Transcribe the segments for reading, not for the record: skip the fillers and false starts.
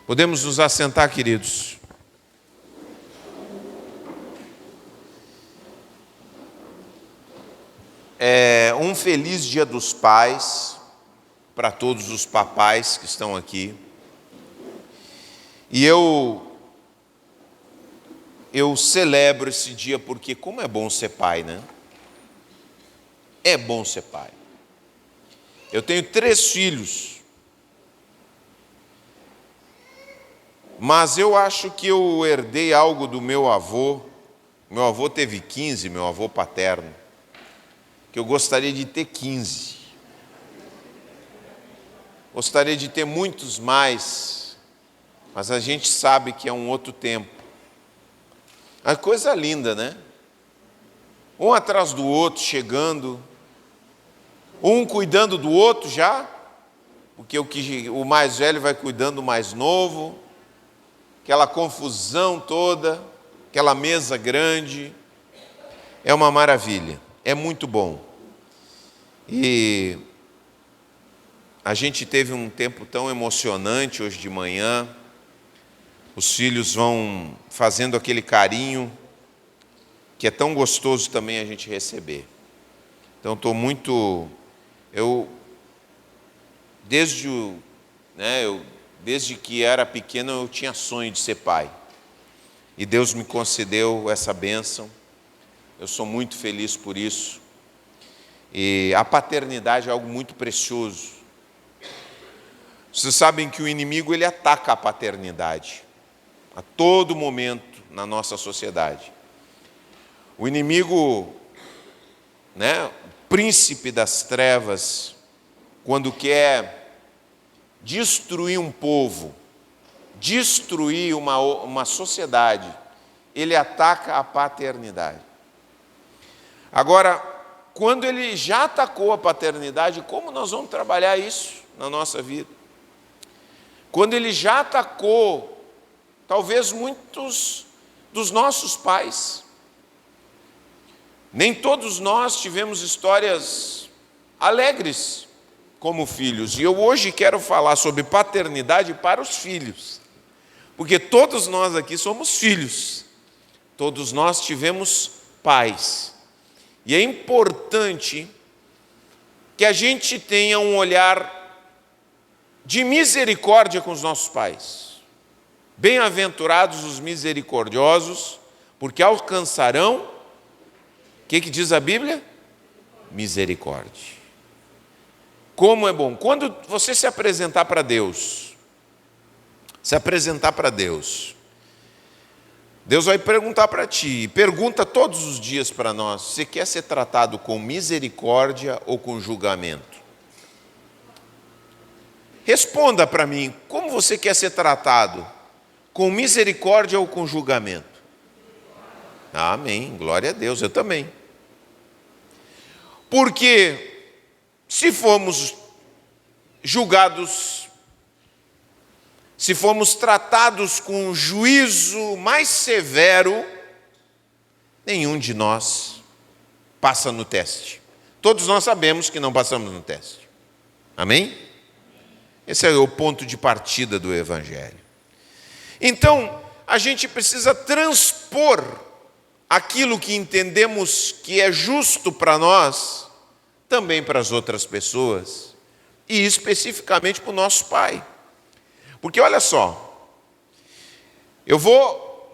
Podemos nos assentar, queridos. Um feliz Dia dos Pais para todos os papais que estão aqui. E eu celebro esse dia porque como é bom ser pai, né? É bom ser pai. Eu tenho 3 filhos. Mas eu acho que eu herdei algo do meu avô. Meu avô teve 15, meu avô paterno. Que eu gostaria de ter 15. Gostaria de ter muitos mais. Mas a gente sabe que é um outro tempo. A coisa linda, né? Um atrás do outro, chegando. Um cuidando do outro já. Porque o mais velho vai cuidando do mais novo. Aquela confusão toda, aquela mesa grande, é uma maravilha, é muito bom. E a gente teve um tempo tão emocionante hoje de manhã, os filhos vão fazendo aquele carinho, que é tão gostoso também a gente receber. Então desde que era pequeno eu tinha sonho de ser pai. E Deus me concedeu essa bênção. Eu sou muito feliz por isso. E a paternidade é algo muito precioso. Vocês sabem que o inimigo ele ataca a paternidade a todo momento na nossa sociedade. O inimigo, o príncipe das trevas, quando quer destruir um povo, destruir uma sociedade, ele ataca a paternidade. Agora, quando ele já atacou a paternidade, como nós vamos trabalhar isso na nossa vida? Quando ele já atacou, talvez muitos dos nossos pais. Nem todos nós tivemos histórias alegres como filhos. E eu hoje quero falar sobre paternidade para os filhos. Porque todos nós aqui somos filhos. Todos nós tivemos pais. E é importante que a gente tenha um olhar de misericórdia com os nossos pais. Bem-aventurados os misericordiosos, porque alcançarão, o que diz a Bíblia? Misericórdia. Como é bom. Quando você se apresentar para Deus, Deus vai perguntar para ti, pergunta todos os dias para nós, você quer ser tratado com misericórdia ou com julgamento? Responda para mim, como você quer ser tratado? Com misericórdia ou com julgamento? Amém, glória a Deus, eu também. Porque se formos julgados, se formos tratados com um juízo mais severo, nenhum de nós passa no teste. Todos nós sabemos que não passamos no teste. Amém? Esse é o ponto de partida do Evangelho. Então, a gente precisa transpor aquilo que entendemos que é justo para nós, também para as outras pessoas, e especificamente para o nosso pai. Porque olha só,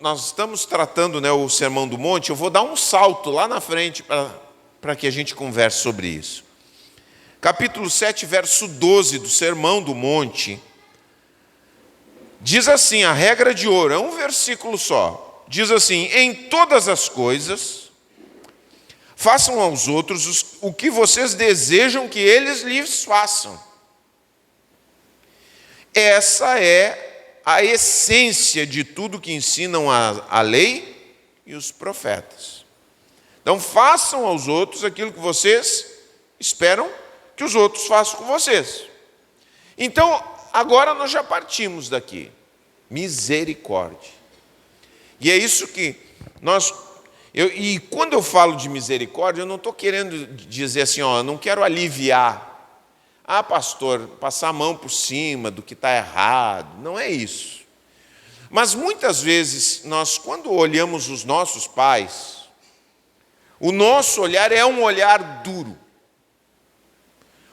nós estamos tratando o Sermão do Monte, eu vou dar um salto lá na frente para que a gente converse sobre isso. Capítulo 7, verso 12 do Sermão do Monte, diz assim, a regra de ouro, é um versículo só, diz assim, em todas as coisas, façam aos outros o que vocês desejam que eles lhes façam. Essa é a essência de tudo que ensinam a lei e os profetas. Então, façam aos outros aquilo que vocês esperam que os outros façam com vocês. Então, agora nós já partimos daqui. Misericórdia. E é isso que e quando eu falo de misericórdia, eu não estou querendo dizer assim, não quero aliviar. Pastor, passar a mão por cima do que está errado. Não é isso. Mas muitas vezes, nós, quando olhamos os nossos pais, o nosso olhar é um olhar duro.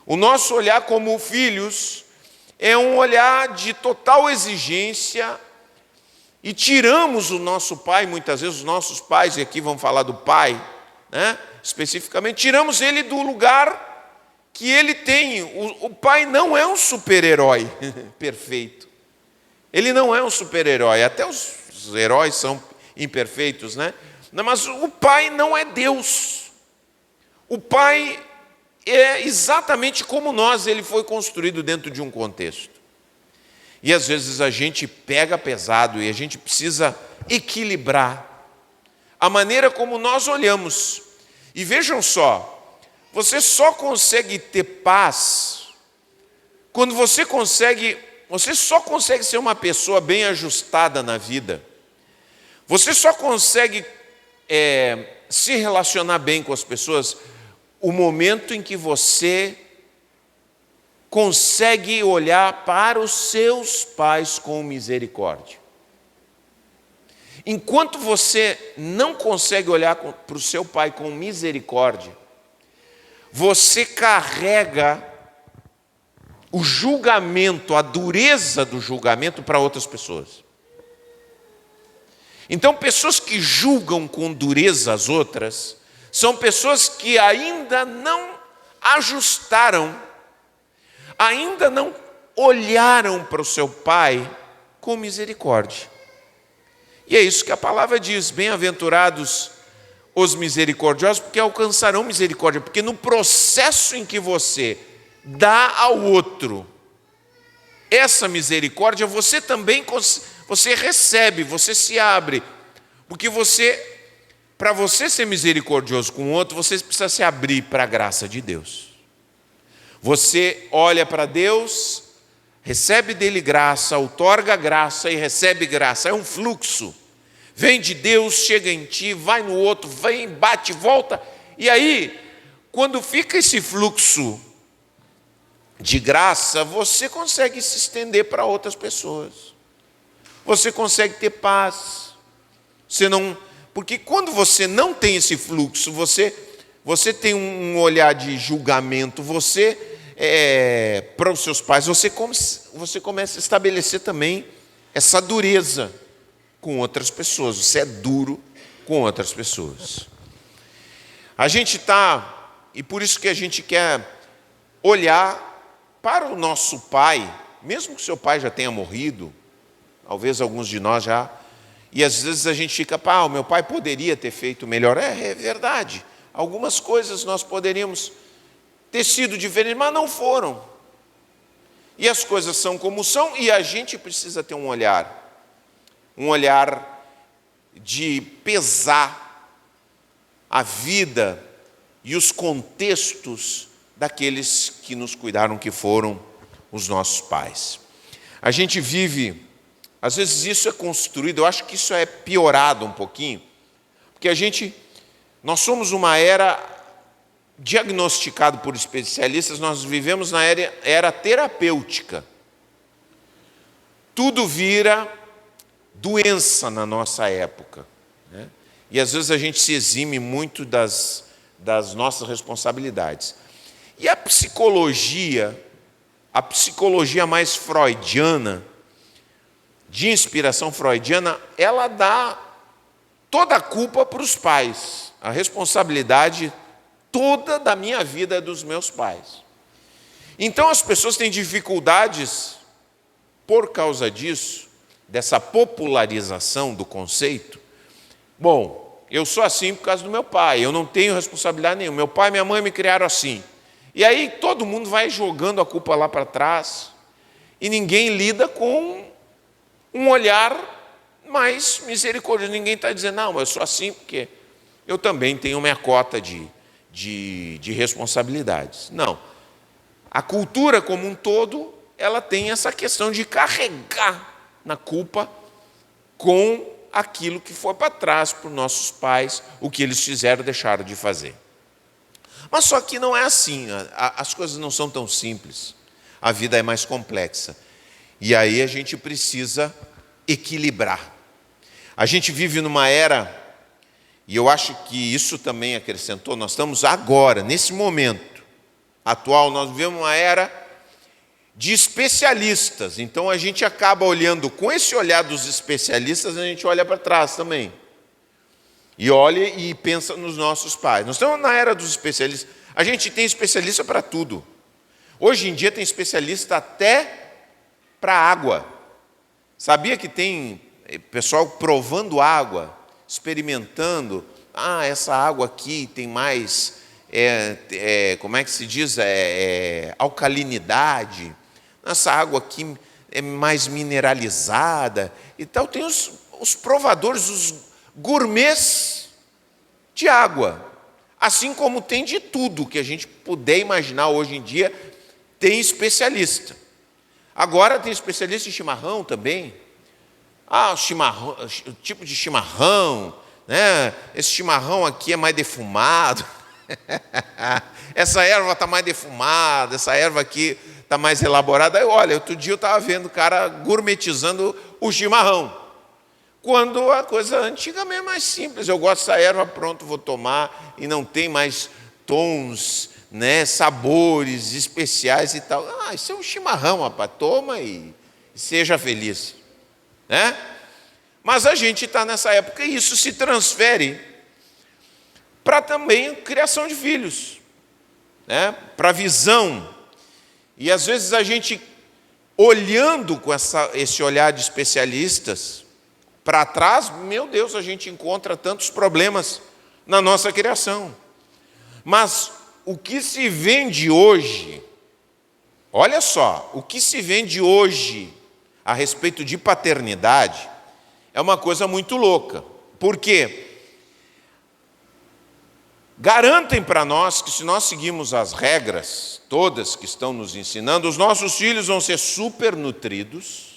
O nosso olhar como filhos é um olhar de total exigência e tiramos o nosso pai, muitas vezes os nossos pais, e aqui vamos falar do pai, né, especificamente, tiramos ele do lugar que ele tem. O pai não é um super-herói perfeito. Ele não é um super-herói, até os heróis são imperfeitos, né? Mas o pai não é Deus. O pai é exatamente como nós, ele foi construído dentro de um contexto. E às vezes a gente pega pesado e a gente precisa equilibrar a maneira como nós olhamos. E vejam só, você só consegue ter paz quando você só consegue ser uma pessoa bem ajustada na vida. Você só consegue se relacionar bem com as pessoas o momento em que você consegue olhar para os seus pais com misericórdia. Enquanto você não consegue olhar para o seu pai com misericórdia, você carrega o julgamento, a dureza do julgamento para outras pessoas. Então, pessoas que julgam com dureza as outras, são pessoas que ainda não ajustaram, ainda não olharam para o seu pai com misericórdia. E é isso que a palavra diz: bem-aventurados os misericordiosos, porque alcançarão misericórdia. Porque no processo em que você dá ao outro essa misericórdia, você também recebe, você se abre. Porque para você ser misericordioso com o outro, você precisa se abrir para a graça de Deus. Você olha para Deus, recebe dele graça, outorga graça e recebe graça. É um fluxo. Vem de Deus, chega em ti, vai no outro, vem, bate, volta. E aí, quando fica esse fluxo de graça, você consegue se estender para outras pessoas. Você consegue ter paz. Porque quando você não tem esse fluxo, você tem um olhar de julgamento, para os seus pais, você começa a estabelecer também essa dureza com outras pessoas. Você é duro com outras pessoas. E por isso que a gente quer olhar para o nosso pai, mesmo que seu pai já tenha morrido, talvez alguns de nós já, e às vezes a gente fica, o meu pai poderia ter feito melhor. É verdade, algumas coisas nós poderíamos ter sido diferentes, mas não foram. E as coisas são como são, e a gente precisa ter um olhar de pesar a vida e os contextos daqueles que nos cuidaram, que foram os nossos pais. A gente vive, às vezes isso é construído, eu acho que isso é piorado um pouquinho, porque nós somos uma era, diagnosticado por especialistas, nós vivemos na era terapêutica. Tudo vira doença na nossa época, né? E às vezes a gente se exime muito das nossas responsabilidades. E a psicologia mais freudiana, de inspiração freudiana, ela dá toda a culpa para os pais. A responsabilidade toda da minha vida é dos meus pais. Então as pessoas têm dificuldades por causa disso, dessa popularização do conceito. Bom, eu sou assim por causa do meu pai, eu não tenho responsabilidade nenhuma. Meu pai e minha mãe me criaram assim. E aí todo mundo vai jogando a culpa lá para trás e ninguém lida com um olhar mais misericordioso. Ninguém está dizendo, não, eu sou assim porque eu também tenho minha cota de responsabilidades. Não. A cultura como um todo, ela tem essa questão de carregar na culpa com aquilo que foi para trás por nossos pais, o que eles fizeram, deixaram de fazer. Mas só que não é assim, as coisas não são tão simples, a vida é mais complexa. E aí a gente precisa equilibrar. A gente vive numa era, e eu acho que isso também acrescentou, nós estamos agora, nesse momento atual, nós vivemos uma era de especialistas. Então a gente acaba olhando, com esse olhar dos especialistas, a gente olha para trás também. E olha e pensa nos nossos pais. Nós estamos na era dos especialistas. A gente tem especialista para tudo. Hoje em dia tem especialista até para água. Sabia que tem pessoal provando água, experimentando? Essa água aqui tem mais, como é que se diz? Alcalinidade. Essa água aqui é mais mineralizada. E tal. Tem os provadores, os gourmets de água. Assim como tem de tudo que a gente puder imaginar hoje em dia, tem especialista. Agora tem especialista em chimarrão também. O tipo de chimarrão, né? Esse chimarrão aqui é mais defumado. Essa erva está mais defumada, essa erva aqui está mais elaborada. Aí, olha, outro dia eu estava vendo o cara gourmetizando o chimarrão. Quando a coisa antiga mesmo é mais simples. Eu gosto dessa erva, pronto, vou tomar, e não tem mais tons, né, sabores especiais e tal. Isso é um chimarrão, rapaz, toma e seja feliz. Né? Mas a gente está nessa época e isso se transfere para também a criação de filhos, né? Para a visão. E às vezes a gente, olhando com esse olhar de especialistas, para trás, meu Deus, a gente encontra tantos problemas na nossa criação. Mas o que se vende hoje, olha só, o que se vende hoje a respeito de paternidade é uma coisa muito louca. Por quê? Garantem para nós que, se nós seguirmos as regras todas que estão nos ensinando, os nossos filhos vão ser supernutridos,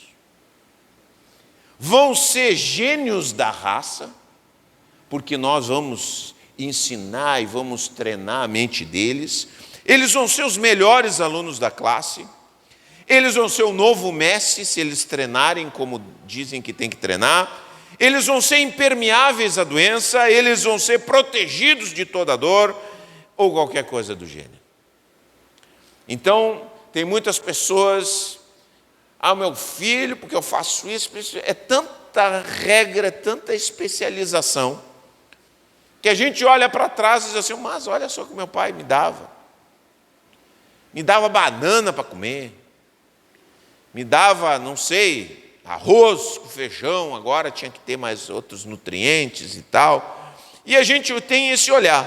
vão ser gênios da raça, porque nós vamos ensinar e vamos treinar a mente deles. Eles vão ser os melhores alunos da classe. Eles vão ser o novo Messi, se eles treinarem como dizem que tem que treinar. Eles vão ser impermeáveis à doença, eles vão ser protegidos de toda dor, ou qualquer coisa do gênero. Então, tem muitas pessoas, meu filho, porque eu faço isso, é tanta regra, tanta especialização, que a gente olha para trás e diz assim, mas olha só o que meu pai me dava. Me dava banana para comer, me dava, não sei, arroz com feijão, agora tinha que ter mais outros nutrientes e tal. E a gente tem esse olhar,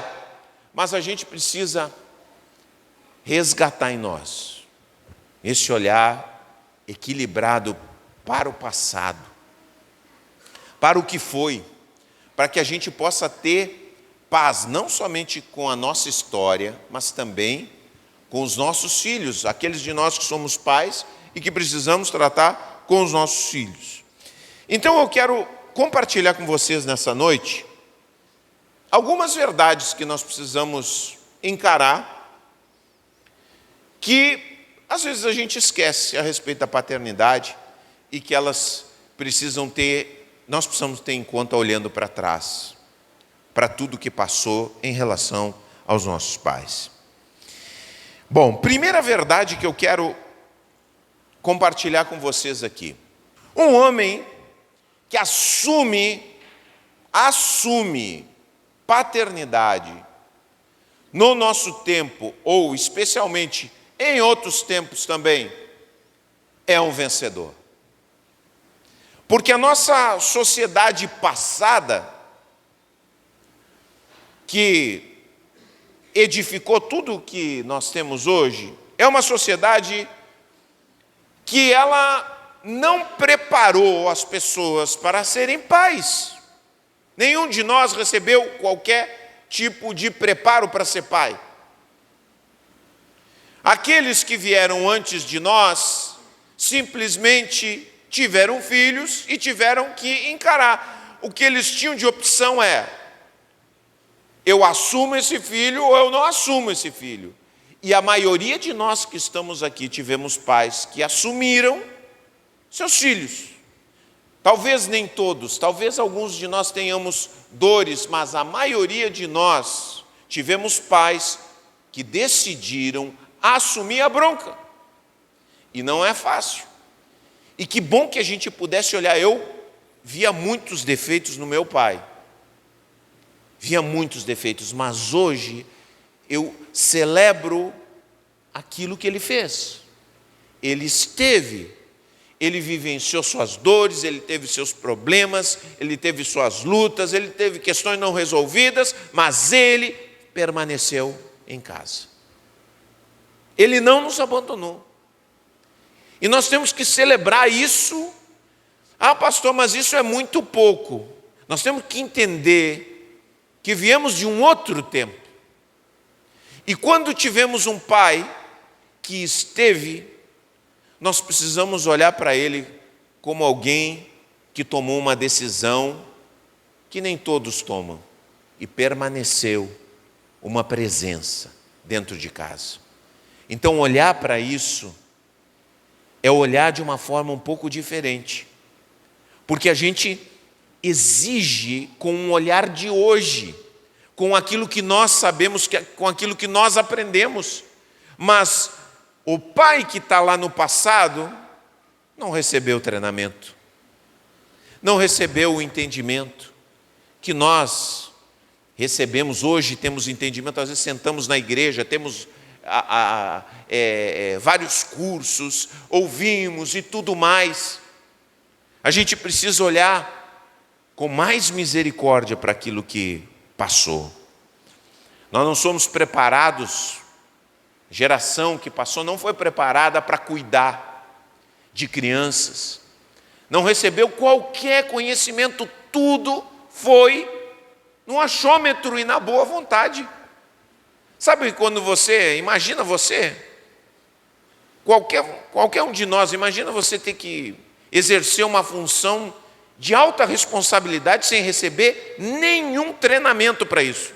mas a gente precisa resgatar em nós esse olhar equilibrado para o passado, para o que foi, para que a gente possa ter paz, não somente com a nossa história, mas também com os nossos filhos, aqueles de nós que somos pais e que precisamos tratar com os nossos filhos. Então eu quero compartilhar com vocês nessa noite algumas verdades que nós precisamos encarar, que às vezes a gente esquece a respeito da paternidade e que nós precisamos ter em conta olhando para trás, para tudo que passou em relação aos nossos pais. Bom, primeira verdade que eu quero compartilhar com vocês aqui. Um homem que assume paternidade no nosso tempo, ou especialmente em outros tempos também, é um vencedor. Porque a nossa sociedade passada, que edificou tudo o que nós temos hoje, é uma sociedade que ela não preparou as pessoas para serem pais. Nenhum de nós recebeu qualquer tipo de preparo para ser pai. Aqueles que vieram antes de nós simplesmente tiveram filhos e tiveram que encarar. O que eles tinham de opção é: eu assumo esse filho ou eu não assumo esse filho. E a maioria de nós que estamos aqui tivemos pais que assumiram seus filhos. Talvez nem todos, talvez alguns de nós tenhamos dores, mas a maioria de nós tivemos pais que decidiram assumir a bronca. E não é fácil. E que bom que a gente pudesse olhar. Eu via muitos defeitos no meu pai. Via muitos defeitos, mas hoje eu celebro aquilo que ele fez. Ele esteve, ele vivenciou suas dores, ele teve seus problemas, ele teve suas lutas, ele teve questões não resolvidas, mas ele permaneceu em casa. Ele não nos abandonou. E nós temos que celebrar isso. Ah, pastor, mas isso é muito pouco. Nós temos que entender que viemos de um outro tempo. E quando tivemos um pai que esteve, nós precisamos olhar para ele como alguém que tomou uma decisão que nem todos tomam e permaneceu uma presença dentro de casa. Então, olhar para isso é olhar de uma forma um pouco diferente, porque a gente exige com um olhar de hoje, com aquilo que nós sabemos, com aquilo que nós aprendemos, mas o pai que está lá no passado não recebeu o treinamento, não recebeu o entendimento que nós recebemos hoje, temos entendimento, às vezes sentamos na igreja, temos vários cursos, ouvimos e tudo mais. A gente precisa olhar com mais misericórdia para aquilo que passou. Nós não somos preparados, a geração que passou não foi preparada para cuidar de crianças, não recebeu qualquer conhecimento, tudo foi no achômetro e na boa vontade. Sabe quando imagina você, qualquer um de nós, imagina você ter que exercer uma função de alta responsabilidade sem receber nenhum treinamento para isso.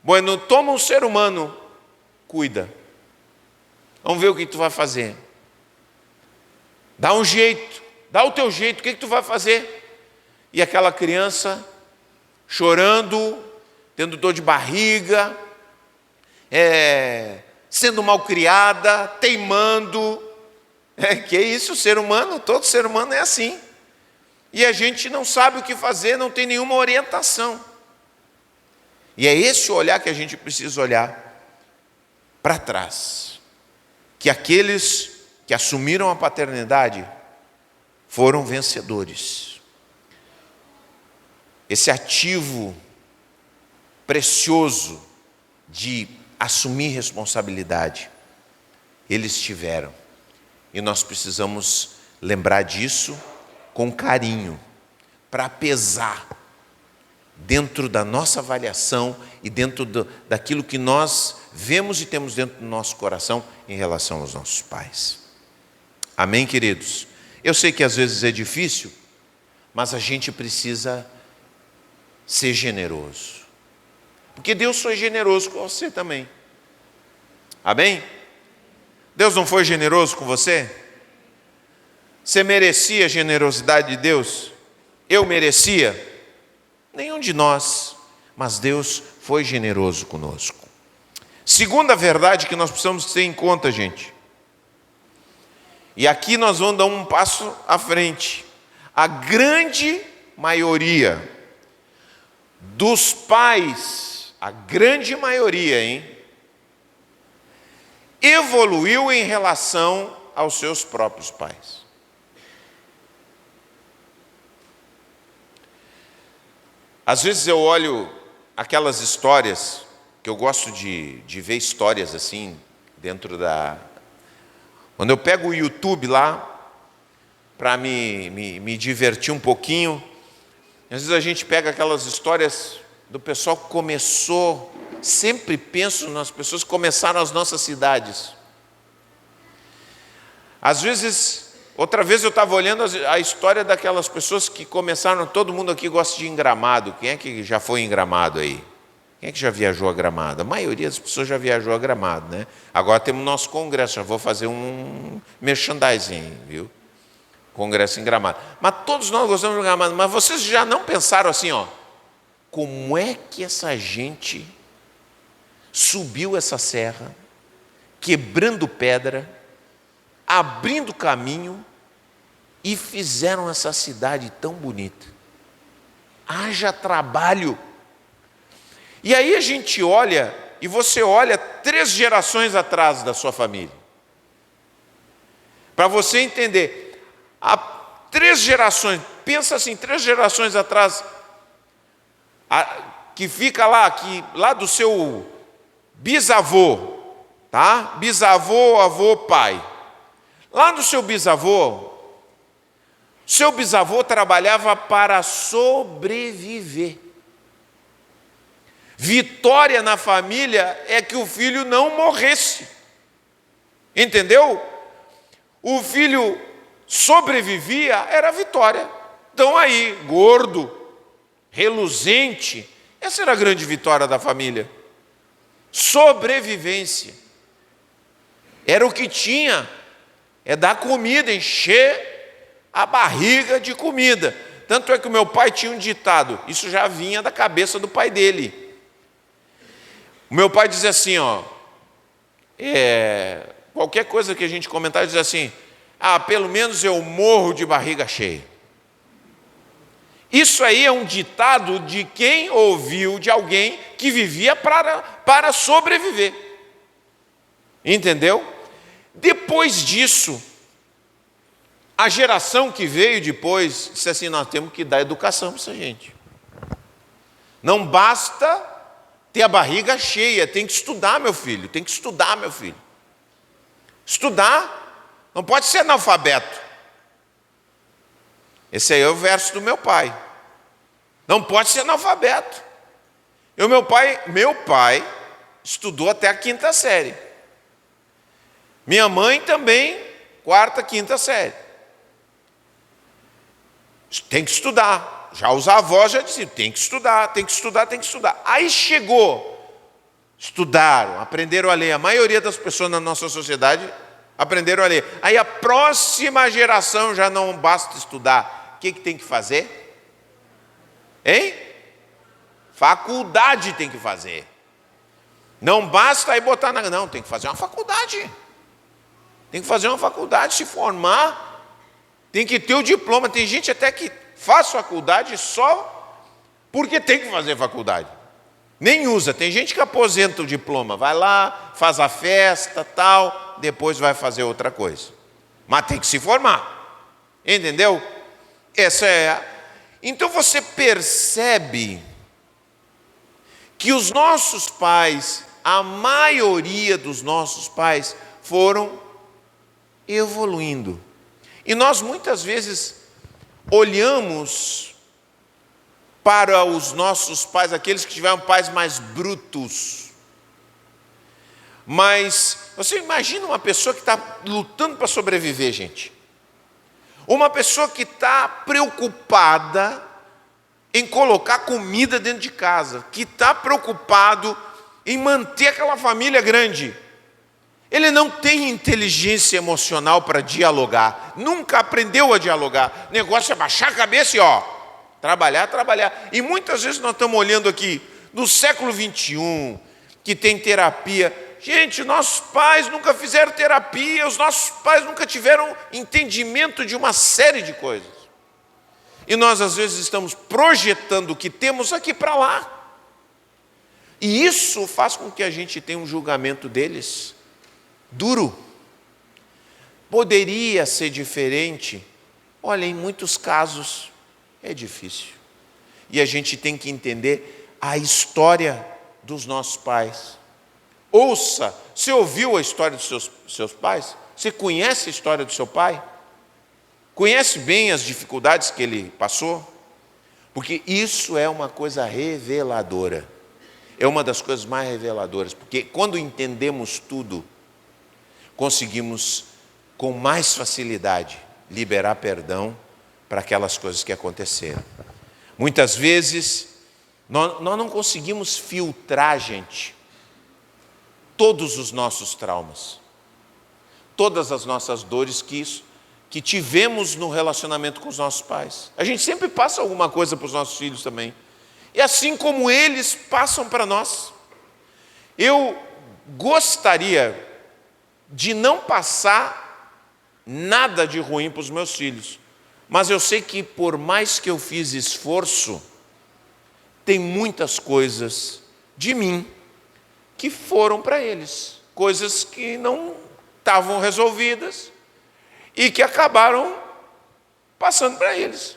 Bueno, toma um ser humano, cuida. Vamos ver o que tu vai fazer. Dá um jeito, dá o teu jeito, o que tu vai fazer? E aquela criança chorando, tendo dor de barriga, sendo mal criada, teimando. Que é isso, ser humano, todo ser humano é assim. E a gente não sabe o que fazer, não tem nenhuma orientação. E é esse olhar que a gente precisa olhar para trás. Que aqueles que assumiram a paternidade foram vencedores. Esse ativo precioso de assumir responsabilidade, eles tiveram. E nós precisamos lembrar disso com carinho, para pesar dentro da nossa avaliação e dentro daquilo que nós vemos e temos dentro do nosso coração em relação aos nossos pais. Amém, queridos? Eu sei que às vezes é difícil, mas a gente precisa ser generoso. Porque Deus foi generoso com você também. Amém? Deus não foi generoso com você? Você merecia a generosidade de Deus? Eu merecia? Nenhum de nós, mas Deus foi generoso conosco. Segunda verdade que nós precisamos ter em conta, gente. E aqui nós vamos dar um passo à frente. A grande maioria dos pais, a grande maioria, evoluiu em relação aos seus próprios pais. Às vezes eu olho aquelas histórias, que eu gosto de ver histórias assim, dentro da... Quando eu pego o YouTube lá, para me divertir um pouquinho, às vezes a gente pega aquelas histórias do pessoal que começou, sempre penso nas pessoas que começaram as nossas cidades. Às vezes... Outra vez eu estava olhando a história daquelas pessoas que começaram, todo mundo aqui gosta de ir em Gramado. Quem é que já foi em Gramado aí? Quem é que já viajou a Gramado? A maioria das pessoas já viajou a Gramado, né? Agora temos nosso congresso, já vou fazer um merchandising, viu? Congresso em Gramado. Mas todos nós gostamos de Gramado. Mas vocês já não pensaram assim, como é que essa gente subiu essa serra, quebrando pedra, abrindo caminho e fizeram essa cidade tão bonita? Haja trabalho. E aí a gente olha, e você olha 3 gerações atrás da sua família, para você entender, há 3 gerações, pensa assim, 3 gerações atrás, que fica lá do seu bisavô, tá? Bisavô, avô, pai. Lá do seu bisavô trabalhava para sobreviver. Vitória na família é que o filho não morresse. Entendeu? O filho sobrevivia, era vitória. Então aí, gordo, reluzente, essa era a grande vitória da família. Sobrevivência. Era o que tinha, é dar comida, encher a barriga de comida. Tanto é que o meu pai tinha um ditado, isso já vinha da cabeça do pai dele. O meu pai dizia assim, qualquer coisa que a gente comentar, dizia assim, pelo menos eu morro de barriga cheia. Isso aí é um ditado de quem ouviu de alguém que vivia para sobreviver. Entendeu? Depois disso, a geração que veio depois disse assim, nós temos que dar educação para essa gente. Não basta ter a barriga cheia, tem que estudar, meu filho, tem que estudar, meu filho. Estudar, não pode ser analfabeto. Esse aí é o verso do meu pai. Não pode ser analfabeto. Meu pai estudou até a 5ª série. Minha mãe também, 4ª, 5ª série. Tem que estudar. Já os avós já diziam, tem que estudar, tem que estudar, tem que estudar. Aí chegou, estudaram, aprenderam a ler. A maioria das pessoas na nossa sociedade aprenderam a ler. Aí a próxima geração já não basta estudar. O que tem que fazer? Hein? Faculdade tem que fazer. Não basta aí botar não, tem que fazer uma faculdade. Tem que fazer uma faculdade, se formar, tem que ter o diploma. Tem gente até que faz faculdade só porque tem que fazer faculdade. Nem usa. Tem gente que aposenta o diploma, vai lá, faz a festa, tal, depois vai fazer outra coisa. Mas tem que se formar. Entendeu? Então você percebe que os nossos pais, a maioria dos nossos pais, foram evoluindo. E nós muitas vezes olhamos para os nossos pais, aqueles que tiveram pais mais brutos. Mas você imagina uma pessoa que está lutando para sobreviver, gente. Uma pessoa que está preocupada em colocar comida dentro de casa, que está preocupado em manter aquela família grande. Ele não tem inteligência emocional para dialogar, nunca aprendeu a dialogar. O negócio é baixar a cabeça e trabalhar. E muitas vezes nós estamos olhando aqui, no século 21, que tem terapia. Gente, nossos pais nunca fizeram terapia, os nossos pais nunca tiveram entendimento de uma série de coisas. E nós às vezes estamos projetando o que temos aqui para lá. E isso faz com que a gente tenha um julgamento deles duro. Poderia ser diferente? Olha, em muitos casos é difícil. E a gente tem que entender a história dos nossos pais. Ouça, você ouviu a história dos seus pais? Você conhece a história do seu pai? Conhece bem as dificuldades que ele passou? Porque isso é uma coisa reveladora. É uma das coisas mais reveladoras. Porque quando entendemos tudo, conseguimos com mais facilidade liberar perdão para aquelas coisas que aconteceram. Muitas vezes nós não conseguimos filtrar, gente, todos os nossos traumas, todas as nossas dores que tivemos no relacionamento com os nossos pais. A gente sempre passa alguma coisa para os nossos filhos também. E assim como eles passam para nós. Eu gostaria de não passar nada de ruim para os meus filhos. Mas eu sei que por mais que eu fiz esforço, tem muitas coisas de mim que foram para eles. Coisas que não estavam resolvidas e que acabaram passando para eles.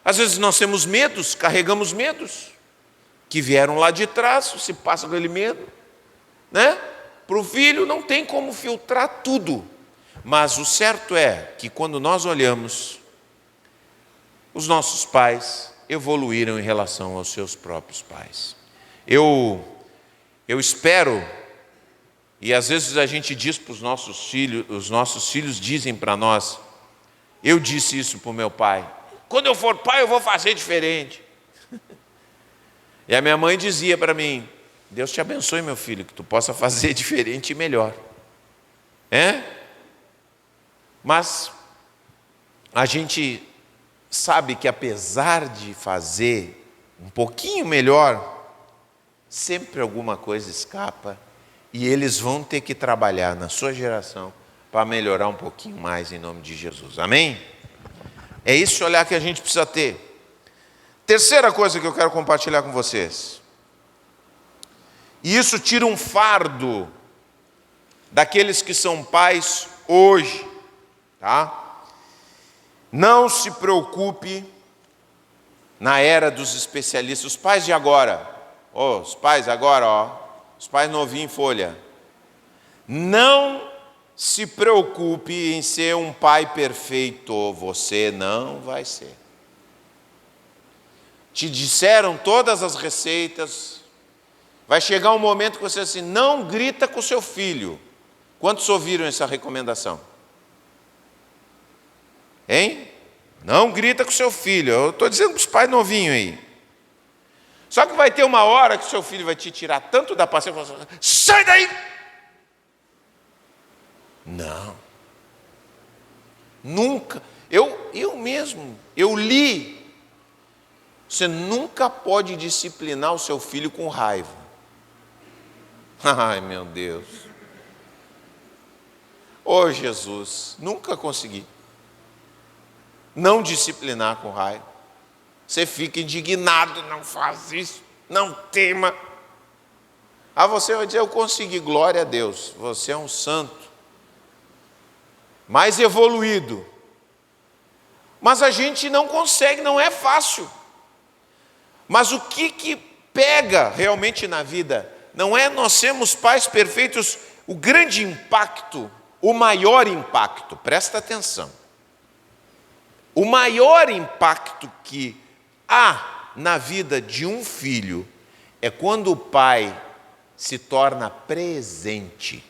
Às vezes nós temos medos, carregamos medos, que vieram lá de trás, você passa aquele medo, né? Para o filho não tem como filtrar tudo, mas o certo é que quando nós olhamos, os nossos pais evoluíram em relação aos seus próprios pais. Eu espero, e às vezes a gente diz para os nossos filhos dizem para nós, eu disse isso para o meu pai, quando eu for pai eu vou fazer diferente. E a minha mãe dizia para mim, Deus te abençoe, meu filho, que tu possa fazer diferente e melhor. Mas a gente sabe que apesar de fazer um pouquinho melhor, sempre alguma coisa escapa e eles vão ter que trabalhar na sua geração para melhorar um pouquinho mais em nome de Jesus. Amém? É esse olhar que a gente precisa ter. Terceira coisa que eu quero compartilhar com vocês. E isso tira um fardo daqueles que são pais hoje, tá? Não se preocupe na era dos especialistas, os pais de agora, os pais agora, os pais novinhos em folha. Não se preocupe em ser um pai perfeito, você não vai ser. Te disseram todas as receitas, vai chegar um momento que você assim, não grita com seu filho. Quantos ouviram essa recomendação? Hein? Não grita com seu filho. Eu estou dizendo para os pais novinhos aí. Só que vai ter uma hora que seu filho vai te tirar tanto da paciência, sai daí! Não. Nunca. Eu mesmo, eu li. Você nunca pode disciplinar o seu filho com raiva. Ai, meu Deus. Ô, Jesus, nunca consegui. Não disciplinar com raiva. Você fica indignado, não faz isso, não tema. Você vai dizer, eu consegui, glória a Deus. Você é um santo. Mais evoluído. Mas a gente não consegue, não é fácil. Mas o que pega realmente na vida, não é nós sermos pais perfeitos, o grande impacto, o maior impacto, presta atenção. O maior impacto que há na vida de um filho é quando o pai se torna presente.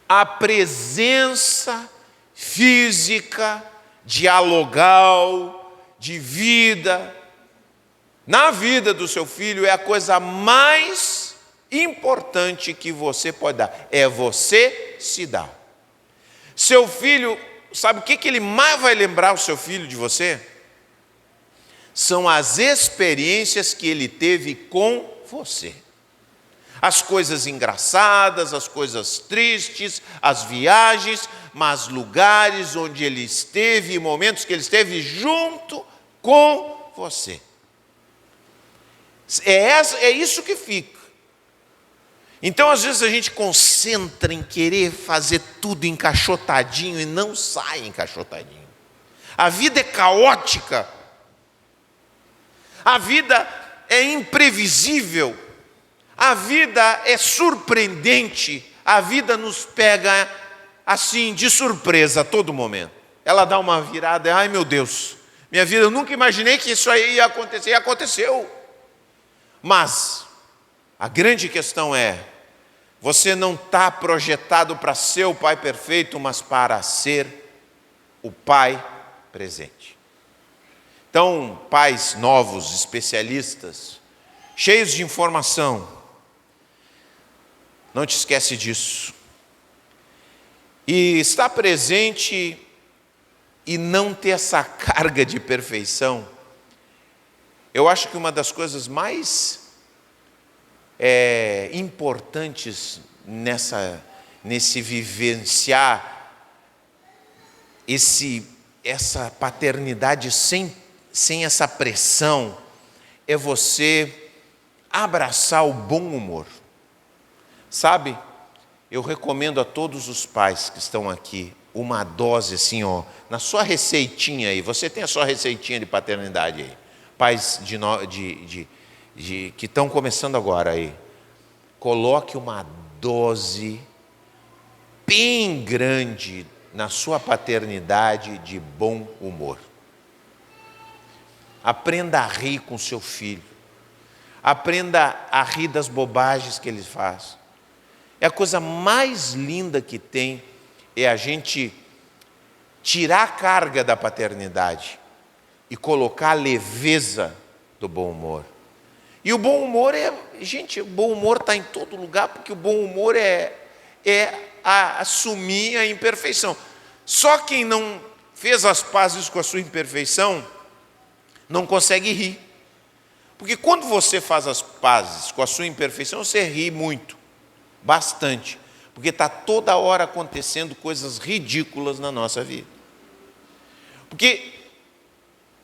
A presença física, dialogal, de vida, na vida do seu filho é a coisa mais importante que você pode dar. É você se dar. Seu filho, sabe o que ele mais vai lembrar o seu filho de você? São as experiências que ele teve com você. As coisas engraçadas, as coisas tristes, as viagens, mas lugares onde ele esteve, momentos que ele esteve junto com você. É isso que fica. Então, às vezes, a gente concentra em querer fazer tudo encaixotadinho e não sai encaixotadinho. A vida é caótica. A vida é imprevisível. A vida é surpreendente. A vida nos pega assim, de surpresa a todo momento. Ela dá uma virada, ai meu Deus, minha vida, eu nunca imaginei que isso aí ia acontecer, e aconteceu. Mas a grande questão é, você não está projetado para ser o pai perfeito, mas para ser o pai presente. Então, pais novos, especialistas, cheios de informação, não te esquece disso. E estar presente e não ter essa carga de perfeição, eu acho que uma das coisas mais importantes nesse vivenciar essa paternidade sem essa pressão, é você abraçar o bom humor. Sabe, eu recomendo a todos os pais que estão aqui uma dose assim, na sua receitinha aí. Você tem a sua receitinha de paternidade aí. Pais que estão começando agora aí. Coloque uma dose bem grande na sua paternidade de bom humor. Aprenda a rir com seu filho. Aprenda a rir das bobagens que ele faz. É a coisa mais linda que tem, é a gente tirar a carga da paternidade e colocar a leveza do bom humor. E o bom humor o bom humor está em todo lugar, porque o bom humor é assumir a imperfeição. Só quem não fez as pazes com a sua imperfeição não consegue rir. Porque quando você faz as pazes com a sua imperfeição, você ri muito, bastante. Porque está toda hora acontecendo coisas ridículas na nossa vida. Porque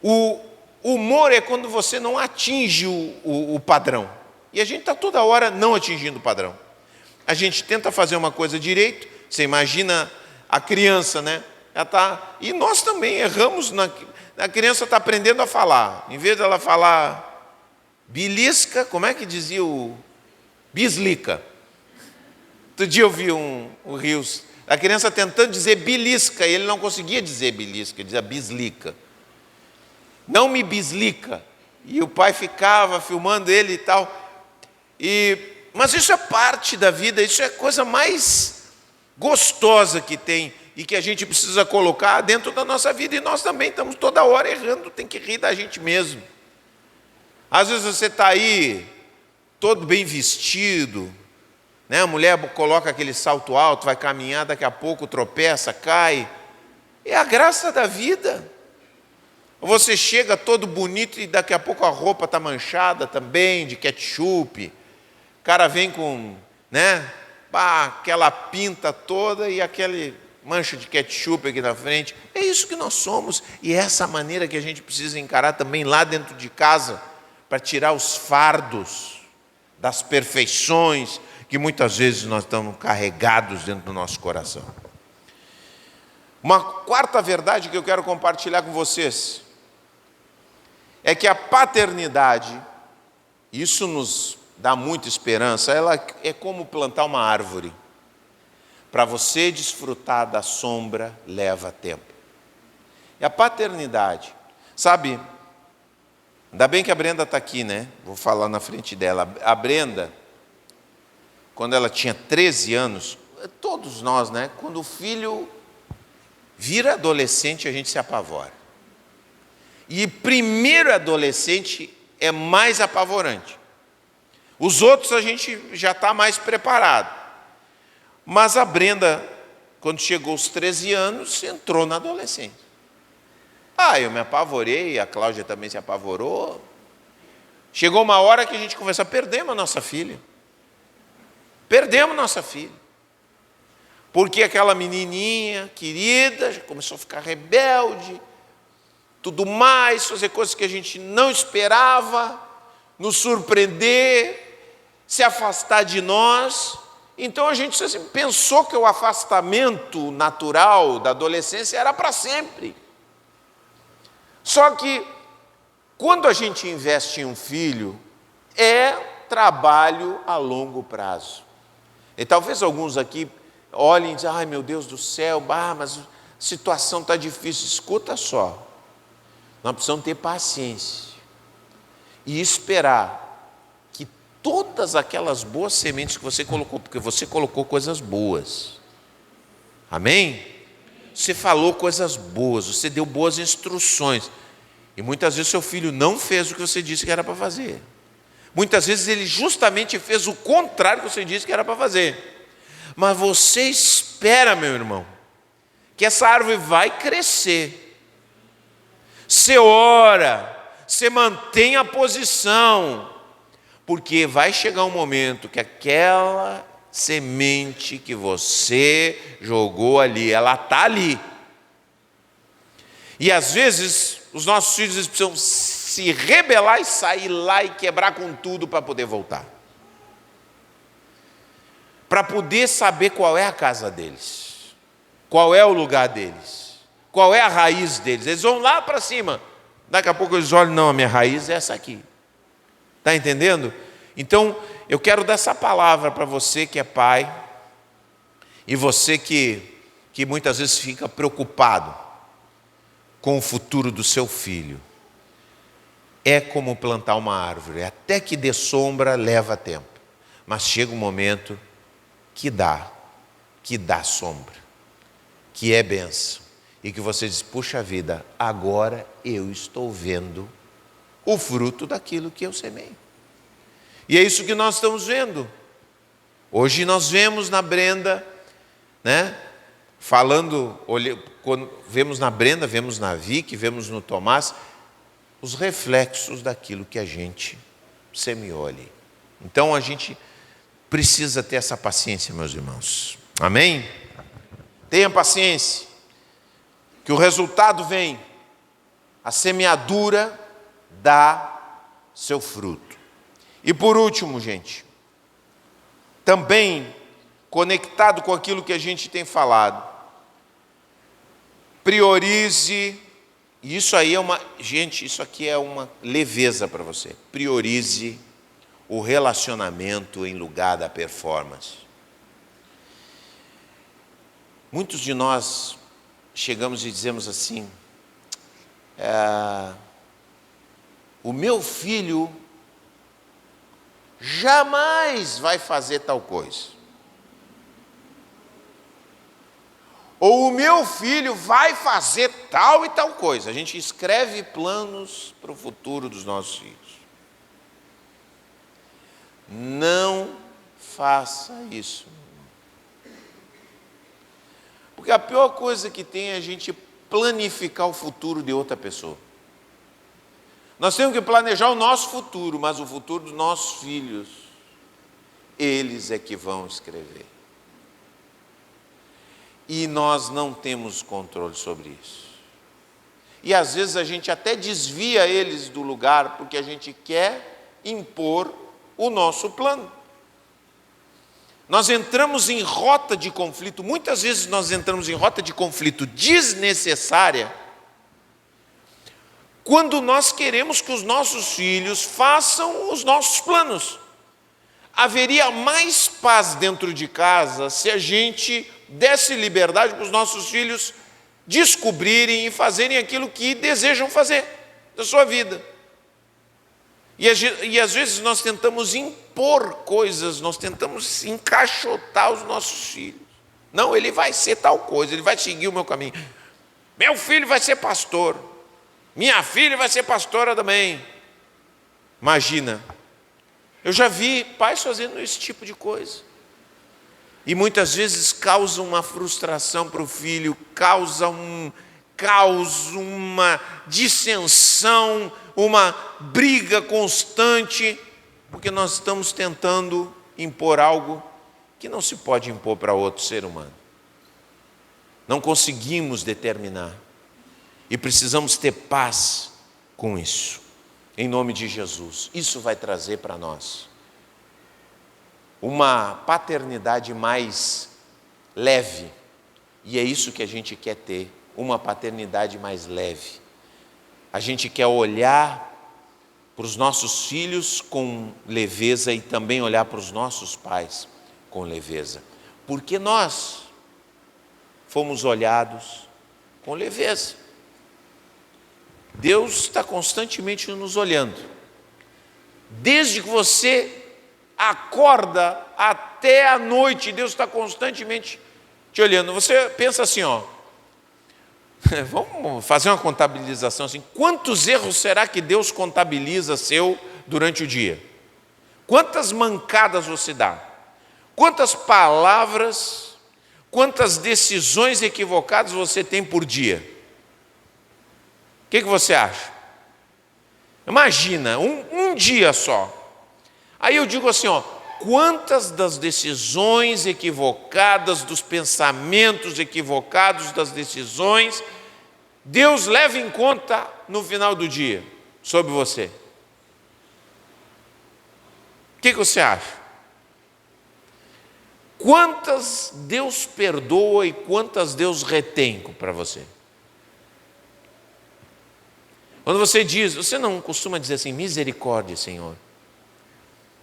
o humor é quando você não atinge o padrão. E a gente está toda hora não atingindo o padrão. A gente tenta fazer uma coisa direito. Você imagina a criança, né? E nós também erramos. A criança está aprendendo a falar. Em vez dela falar belisca, como é que dizia bislica? Outro dia eu vi o Rios, a criança tentando dizer belisca, e ele não conseguia dizer belisca, ele dizia bislica. Não me bislica. E o pai ficava filmando ele e tal. Mas isso é parte da vida, isso é a coisa mais gostosa que tem e que a gente precisa colocar dentro da nossa vida. E nós também estamos toda hora errando, tem que rir da gente mesmo. Às vezes você está aí, todo bem vestido, né? A mulher coloca aquele salto alto, vai caminhar, daqui a pouco tropeça, cai. É a graça da vida. Você chega todo bonito e daqui a pouco a roupa está manchada também, de ketchup. O cara vem com, aquela pinta toda e aquele mancha de ketchup aqui na frente. É isso que nós somos. E é essa maneira que a gente precisa encarar também lá dentro de casa, para tirar os fardos das perfeições que muitas vezes nós estamos carregados dentro do nosso coração. Uma quarta verdade que eu quero compartilhar com vocês é que a paternidade, isso nos dá muita esperança, ela é como plantar uma árvore. Para você desfrutar da sombra, leva tempo. E a paternidade, sabe, ainda bem que a Brenda está aqui, né? Vou falar na frente dela. A Brenda, quando ela tinha 13 anos, todos nós, né? Quando o filho vira adolescente, a gente se apavora. E primeiro adolescente é mais apavorante. Os outros a gente já está mais preparado. Mas a Brenda, quando chegou aos 13 anos, entrou na adolescência. Eu me apavorei, a Cláudia também se apavorou. Chegou uma hora que a gente começou a perder a nossa filha. Perdemos nossa filha. Porque aquela menininha querida já começou a ficar rebelde, tudo mais, fazer coisas que a gente não esperava, nos surpreender, se afastar de nós. Então a gente pensou que o afastamento natural da adolescência era para sempre. Só que, quando a gente investe em um filho, é trabalho a longo prazo. E talvez alguns aqui olhem e dizem, ai meu Deus do céu, mas a situação está difícil. Escuta só, nós precisamos ter paciência e esperar que todas aquelas boas sementes que você colocou, porque você colocou coisas boas, amém? Você falou coisas boas, você deu boas instruções. E muitas vezes seu filho não fez o que você disse que era para fazer. Muitas vezes ele justamente fez o contrário do que você disse que era para fazer. Mas você espera, meu irmão, que essa árvore vai crescer. Você ora, você mantém a posição, porque vai chegar um momento que aquela semente que você jogou ali, ela está ali. E às vezes os nossos filhos eles precisam se rebelar e sair lá e quebrar com tudo para poder voltar. Para poder saber qual é a casa deles, qual é o lugar deles, qual é a raiz deles. Eles vão lá para cima, daqui a pouco eles olham, não, a minha raiz é essa aqui. Está entendendo? Então, eu quero dar essa palavra para você que é pai, e você que muitas vezes fica preocupado com o futuro do seu filho. É como plantar uma árvore, até que dê sombra leva tempo, mas chega um momento que dá sombra, que é bênção, e que você diz, puxa vida, agora eu estou vendo o fruto daquilo que eu semei. E é isso que nós estamos vendo. Hoje nós vemos na Brenda, né? Quando vemos na Brenda, vemos na Vicky, vemos no Tomás, os reflexos daquilo que a gente semeou ali. Então a gente precisa ter essa paciência, meus irmãos. Amém? Tenha paciência, que o resultado vem. A semeadura dá seu fruto. E por último, gente, também conectado com aquilo que a gente tem falado, priorize, e isso aí isso aqui é uma leveza para você, priorize o relacionamento em lugar da performance. Muitos de nós chegamos e dizemos assim, o meu filho jamais vai fazer tal coisa. Ou o meu filho vai fazer tal e tal coisa. A gente escreve planos para o futuro dos nossos filhos. Não faça isso. Porque a pior coisa que tem é a gente planificar o futuro de outra pessoa. Nós temos que planejar o nosso futuro, mas o futuro dos nossos filhos, eles é que vão escrever. E nós não temos controle sobre isso. E às vezes a gente até desvia eles do lugar, porque a gente quer impor o nosso plano. Nós entramos em rota de conflito, muitas vezes nós entramos em rota de conflito desnecessária, quando nós queremos que os nossos filhos façam os nossos planos. Haveria mais paz dentro de casa se a gente desse liberdade para os nossos filhos descobrirem e fazerem aquilo que desejam fazer da sua vida. E às vezes nós tentamos impor coisas, nós tentamos encaixotar os nossos filhos. Não, ele vai ser tal coisa, ele vai seguir o meu caminho. Meu filho vai ser pastor. Minha filha vai ser pastora também. Imagina, eu já vi pais fazendo esse tipo de coisa. E muitas vezes causa uma frustração para o filho, causa um caos, uma dissensão, uma briga constante, porque nós estamos tentando impor algo que não se pode impor para outro ser humano. Não conseguimos determinar. E precisamos ter paz com isso, em nome de Jesus. Isso vai trazer para nós uma paternidade mais leve, e é isso que a gente quer ter, uma paternidade mais leve. A gente quer olhar para os nossos filhos com leveza e também olhar para os nossos pais com leveza, porque nós fomos olhados com leveza. Deus está constantemente nos olhando. Desde que você acorda até a noite, Deus está constantemente te olhando. Você pensa assim, vamos fazer uma contabilização assim. Quantos erros será que Deus contabiliza seu durante o dia? Quantas mancadas você dá? Quantas palavras, quantas decisões equivocadas você tem por dia? O que você acha? Imagina, um dia só. Aí eu digo assim, quantas das decisões equivocadas, dos pensamentos equivocados, das decisões, Deus leva em conta no final do dia sobre você? O que você acha? Quantas Deus perdoa e quantas Deus retém para você? Quando você diz, você não costuma dizer assim, misericórdia, Senhor?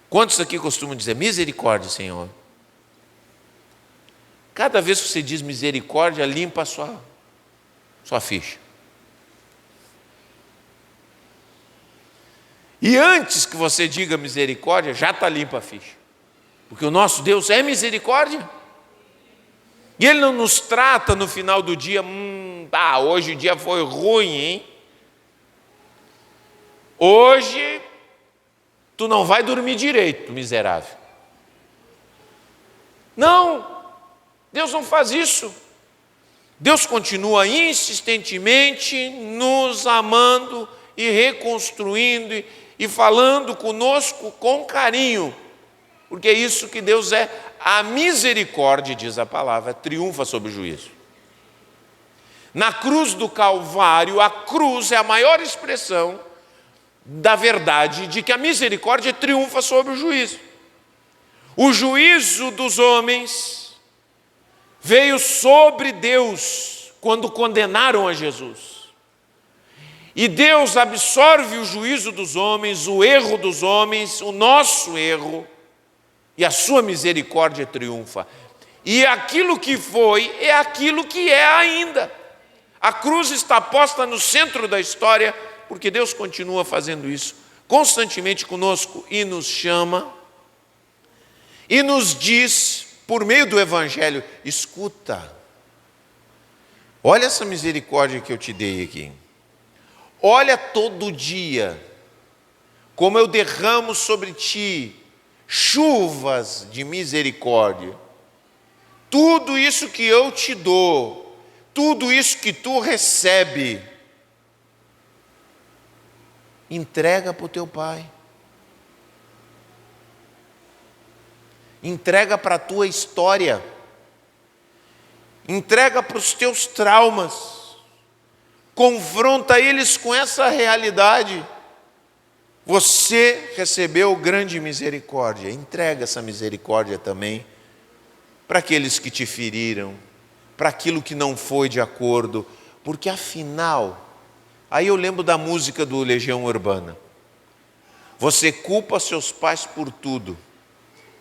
Quantos aqui costumam dizer, misericórdia, Senhor? Cada vez que você diz misericórdia, limpa a sua ficha. E antes que você diga misericórdia, já está limpa a ficha. Porque o nosso Deus é misericórdia. E Ele não nos trata no final do dia, hoje o dia foi ruim, hein? Hoje, tu não vai dormir direito, miserável. Não, Deus não faz isso. Deus continua insistentemente nos amando e reconstruindo e falando conosco com carinho, porque é isso que Deus é. A misericórdia, diz a palavra, triunfa sobre o juízo. Na cruz do Calvário, a cruz é a maior expressão da verdade de que a misericórdia triunfa sobre o juízo. O juízo dos homens veio sobre Deus quando condenaram a Jesus. E Deus absorve o juízo dos homens, o erro dos homens, o nosso erro, e a sua misericórdia triunfa. E aquilo que foi é aquilo que é ainda. A cruz está posta no centro da história, porque Deus continua fazendo isso constantemente conosco e nos chama e nos diz, por meio do Evangelho, escuta, olha essa misericórdia que eu te dei aqui, olha todo dia como eu derramo sobre ti chuvas de misericórdia, tudo isso que eu te dou, tudo isso que tu recebe, entrega para o teu pai, entrega para a tua história, entrega para os teus traumas, confronta eles com essa realidade. Você recebeu grande misericórdia, entrega essa misericórdia também para aqueles que te feriram, para aquilo que não foi de acordo, porque afinal, aí eu lembro da música do Legião Urbana. Você culpa seus pais por tudo,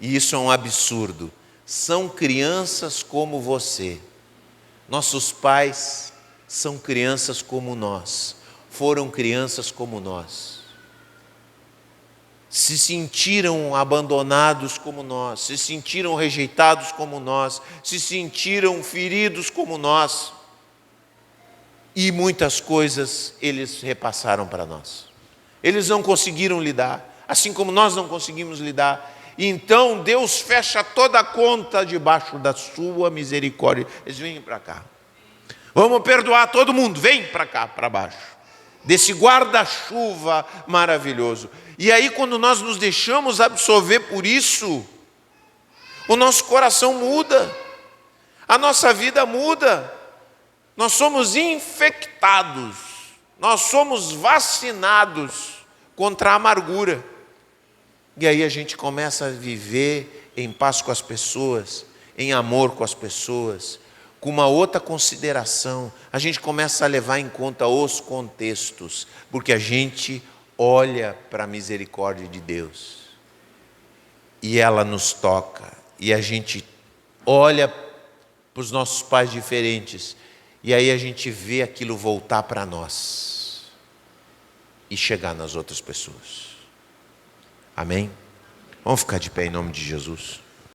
e isso é um absurdo. São crianças como você. Nossos pais são crianças como nós, foram crianças como nós. Se sentiram abandonados como nós, se sentiram rejeitados como nós, se sentiram feridos como nós. E muitas coisas eles repassaram para nós. Eles não conseguiram lidar, assim como nós não conseguimos lidar. E então Deus fecha toda a conta debaixo da sua misericórdia. Eles vêm para cá. Vamos perdoar todo mundo, vem para cá, para baixo. Desse guarda-chuva maravilhoso. E aí quando nós nos deixamos absorver por isso, o nosso coração muda, a nossa vida muda. Nós somos infectados, nós somos vacinados contra a amargura. E aí a gente começa a viver em paz com as pessoas, em amor com as pessoas, com uma outra consideração. A gente começa a levar em conta os contextos, porque a gente olha para a misericórdia de Deus. E ela nos toca, e a gente olha para os nossos pais diferentes, e aí a gente vê aquilo voltar para nós e chegar nas outras pessoas. Amém? Vamos ficar de pé em nome de Jesus.